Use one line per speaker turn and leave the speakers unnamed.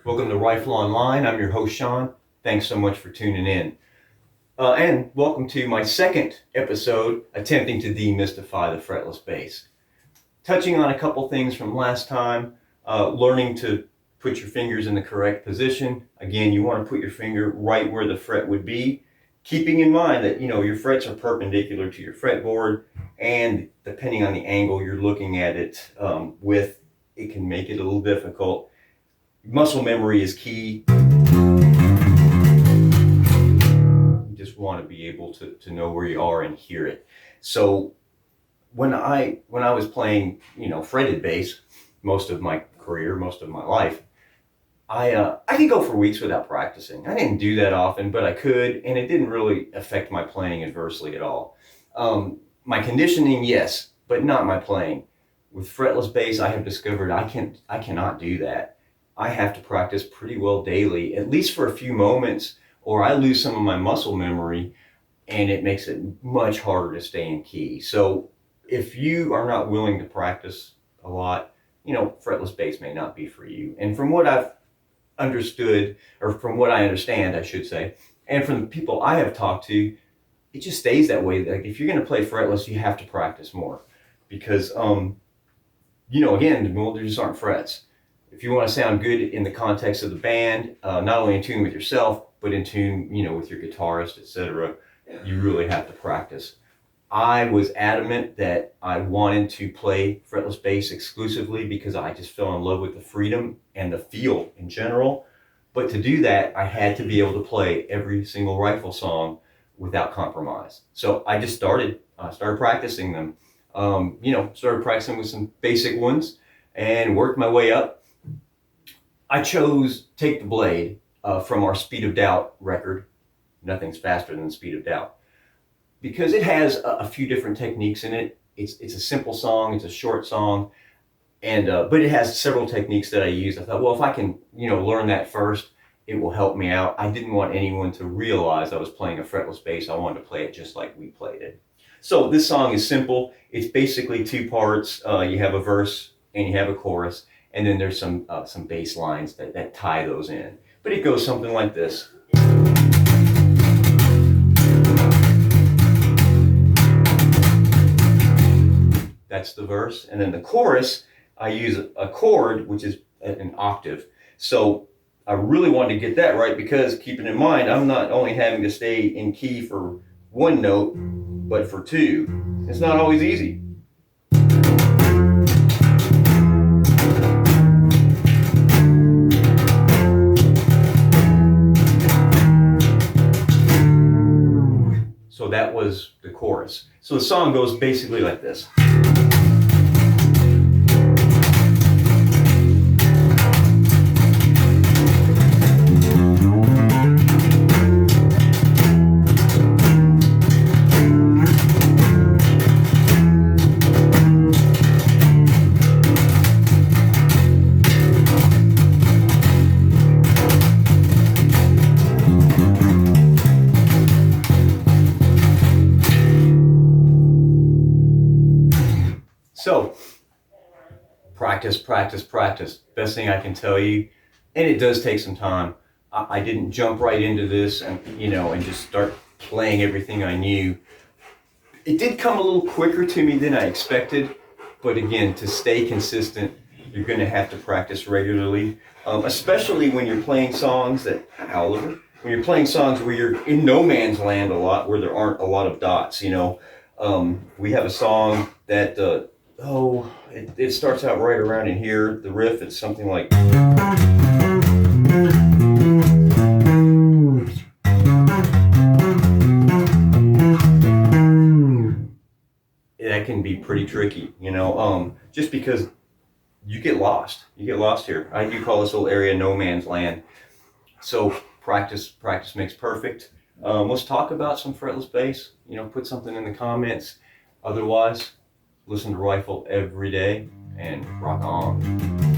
Welcome to Rifle Online. I'm your host, Sean. Thanks so much for tuning in. And welcome to my second episode attempting to demystify the fretless bass. Touching on a couple things from last time, learning to put your fingers in the correct position. Again, you want to put your finger right where the fret would be, keeping in mind that your frets are perpendicular to your fretboard, and depending on the angle you're looking at it with, it can make it a little difficult. Muscle memory is key. You just want to be able to know where you are and hear it. So when I was playing, fretted bass most of my career, most of my life, I could go for weeks without practicing. I didn't do that often, but I could, and it didn't really affect my playing adversely at all. My conditioning, yes, but not my playing. With fretless bass, I have discovered I cannot do that. I have to practice pretty well daily, at least for a few moments, or I lose some of my muscle memory, and it makes it much harder to stay in key. So if you are not willing to practice a lot, fretless bass may not be for you. And from what I've understood, or from what I understand, I should say, and from the people I have talked to, it just stays that way. Like, if you're going to play fretless, you have to practice more, because again, there just aren't frets. If you want to sound good in the context of the band, not only in tune with yourself, but in tune, with your guitarist, etc., you really have to practice. I was adamant that I wanted to play fretless bass exclusively because I just fell in love with the freedom and the feel in general. But to do that, I had to be able to play every single Rifle song without compromise. So I just started practicing them. Started practicing with some basic ones and worked my way up. I chose Take the Blade from our Speed of Doubt record. Nothing's faster than Speed of Doubt, because it has a few different techniques in it. It's a simple song, it's a short song, and but it has several techniques that I use. I thought, well, if I can learn that first, it will help me out. I didn't want anyone to realize I was playing a fretless bass. I wanted to play it just like we played it. So this song is simple. It's basically two parts. You have a verse and you have a chorus, and then there's some bass lines that tie those in. But it goes something like this. That's the verse. And then the chorus, I use a chord, which is an octave. So I really wanted to get that right, because keeping in mind, I'm not only having to stay in key for one note, but for two. It's not always easy. So that was the chorus. So the song goes basically like this. So, practice. Best thing I can tell you. And it does take some time. I didn't jump right into this and just start playing everything I knew. It did come a little quicker to me than I expected. But again, to stay consistent, you're going to have to practice regularly. Especially when you're playing songs when you're playing songs where you're in no man's land a lot, where there aren't a lot of dots. We have a song that it starts out right around in here. The riff, it's something like. That can be pretty tricky, just because you get lost. You get lost here. I do call this little area no man's land. So practice makes perfect. Let's talk about some fretless bass. Put something in the comments. Otherwise, listen to Rifle every day and rock on.